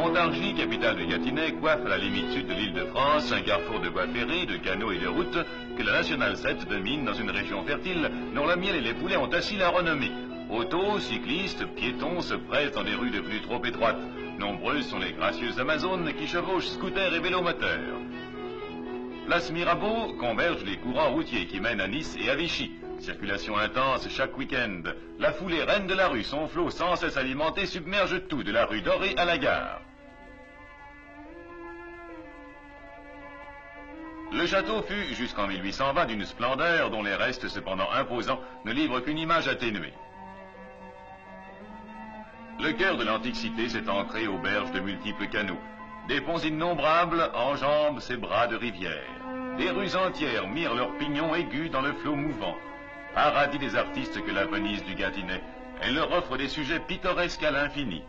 Montargis, capitale de Gâtinais, coiffe à la limite sud de l'île de France un carrefour de voies ferrées, de canaux et de routes que la Nationale 7 domine dans une région fertile dont la miel et les poulets ont assis la renommée. Autos, cyclistes, piétons se pressent dans des rues devenues trop étroites. Nombreuses sont les gracieuses Amazones qui chevauchent scooters et vélomoteurs. Place Mirabeau convergent les courants routiers qui mènent à Nice et à Vichy. Circulation intense chaque week-end. La foulée reine de la rue, son flot sans cesse alimenté, submerge tout, de la rue Dorée à la gare. Le château fut, jusqu'en 1820, d'une splendeur dont les restes, cependant imposants, ne livrent qu'une image atténuée. Le cœur de l'antique cité s'est ancré aux berges de multiples canaux. Des ponts innombrables enjambent ces bras de rivière. Des rues entières mirent leurs pignons aigus dans le flot mouvant. Paradis des artistes que la Venise du Gâtinais, elle leur offre des sujets pittoresques à l'infini.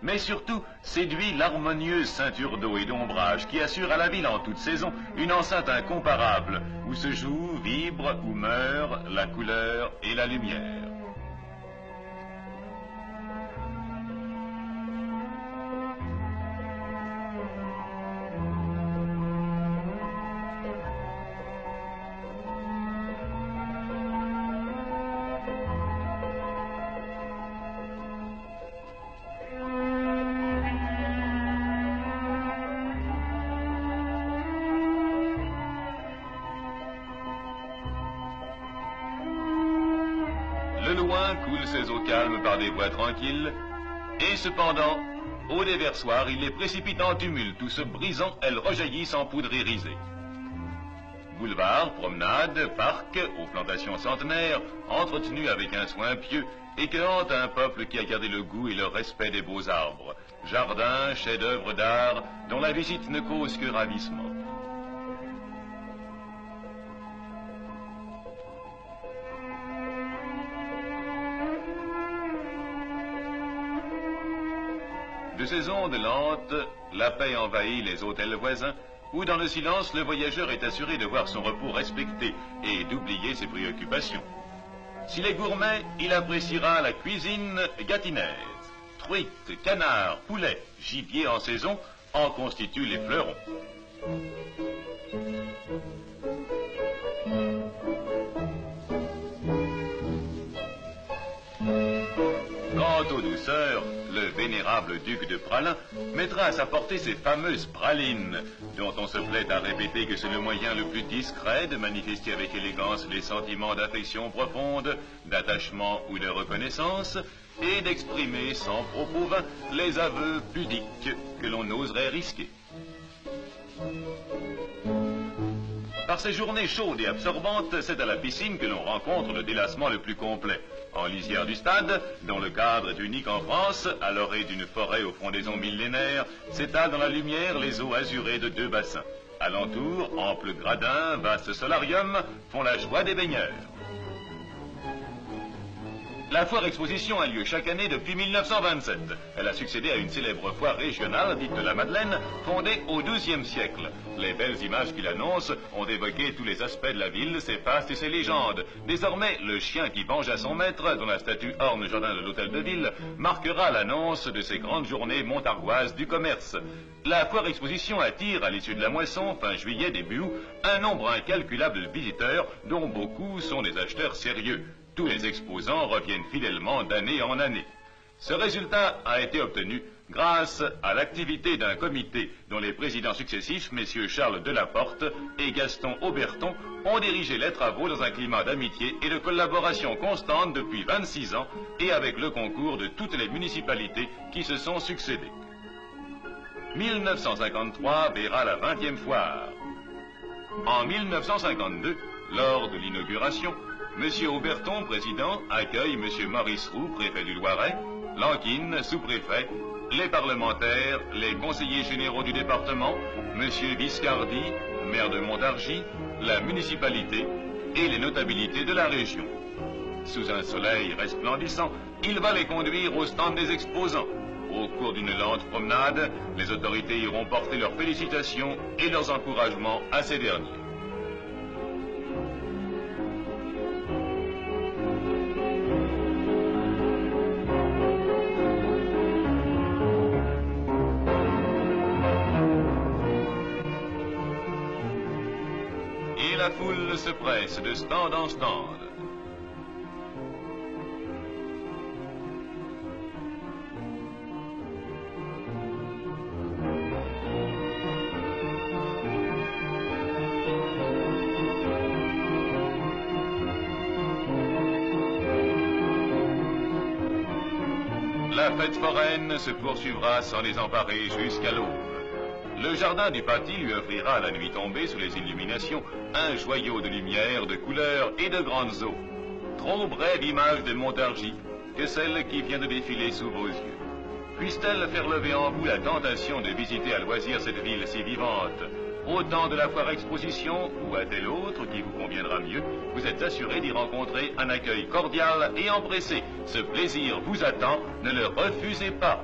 Mais surtout, séduit l'harmonieuse ceinture d'eau et d'ombrage qui assure à la ville en toute saison une enceinte incomparable où se joue, vibre ou meurt la couleur et la lumière. Le loin coule ses eaux calmes par des voies tranquilles, et cependant, au déversoir, il les précipite en tumulte, où se brisant, elles rejaillissent en poudre irisée. Boulevards, promenades, parcs, aux plantations centenaires, entretenus avec un soin pieux, et que hante un peuple qui a gardé le goût et le respect des beaux arbres. Jardins, chefs-d'œuvre d'art, dont la visite ne cause que ravissement. De ces ondes lentes, la paix envahit les hôtels voisins, où dans le silence, le voyageur est assuré de voir son repos respecté et d'oublier ses préoccupations. S'il est gourmet, il appréciera la cuisine gâtinaise. Truites, canards, poulets, gibier en saison en constituent les fleurons. Quant aux douceurs, le vénérable duc de Praslin mettra à sa portée ces fameuses pralines, dont on se plaît à répéter que c'est le moyen le plus discret de manifester avec élégance les sentiments d'affection profonde, d'attachement ou de reconnaissance, et d'exprimer sans propos vain les aveux pudiques que l'on oserait risquer. Par ces journées chaudes et absorbantes, c'est à la piscine que l'on rencontre le délassement le plus complet. En lisière du stade, dont le cadre est unique en France, à l'orée d'une forêt aux frondaisons millénaires, s'étalent dans la lumière les eaux azurées de deux bassins. Alentour, amples gradins, vastes solariums font la joie des baigneurs. La foire exposition a lieu chaque année depuis 1927. Elle a succédé à une célèbre foire régionale dite de la Madeleine, fondée au XIIe siècle. Les belles images qui l'annoncent ont évoqué tous les aspects de la ville, ses fastes et ses légendes. Désormais, le chien qui venge à son maître, dont la statue orne le jardin de l'hôtel de ville, marquera l'annonce de ces grandes journées montargoises du commerce. La foire exposition attire, à l'issue de la moisson, fin juillet, début août, un nombre incalculable de visiteurs, dont beaucoup sont des acheteurs sérieux. Tous les exposants reviennent fidèlement d'année en année. Ce résultat a été obtenu grâce à l'activité d'un comité dont les présidents successifs, messieurs Charles Delaporte et Gaston Auberton, ont dirigé les travaux dans un climat d'amitié et de collaboration constante depuis 26 ans et avec le concours de toutes les municipalités qui se sont succédées. 1953 verra la 20e foire. En 1952, lors de l'inauguration, M. Auberton, président, accueille M. Maurice Roux, préfet du Loiret, Lanquine, sous-préfet, les parlementaires, les conseillers généraux du département, M. Viscardi, maire de Montargis, la municipalité et les notabilités de la région. Sous un soleil resplendissant, il va les conduire au stand des exposants. Au cours d'une lente promenade, les autorités iront porter leurs félicitations et leurs encouragements à ces derniers. la foule se presse de stand en stand. La fête foraine se poursuivra sans les emparer jusqu'à l'aube. Le jardin du Paty lui offrira à la nuit tombée sous les illuminations un joyau de lumière, de couleurs et de grandes eaux. Trop brève image de Montargis que celle qui vient de défiler sous vos yeux. Puisse-t-elle faire lever en vous la tentation de visiter à loisir cette ville si vivante? Au temps de la foire exposition ou à tel autre qui vous conviendra mieux, vous êtes assuré d'y rencontrer un accueil cordial et empressé. Ce plaisir vous attend, ne le refusez pas.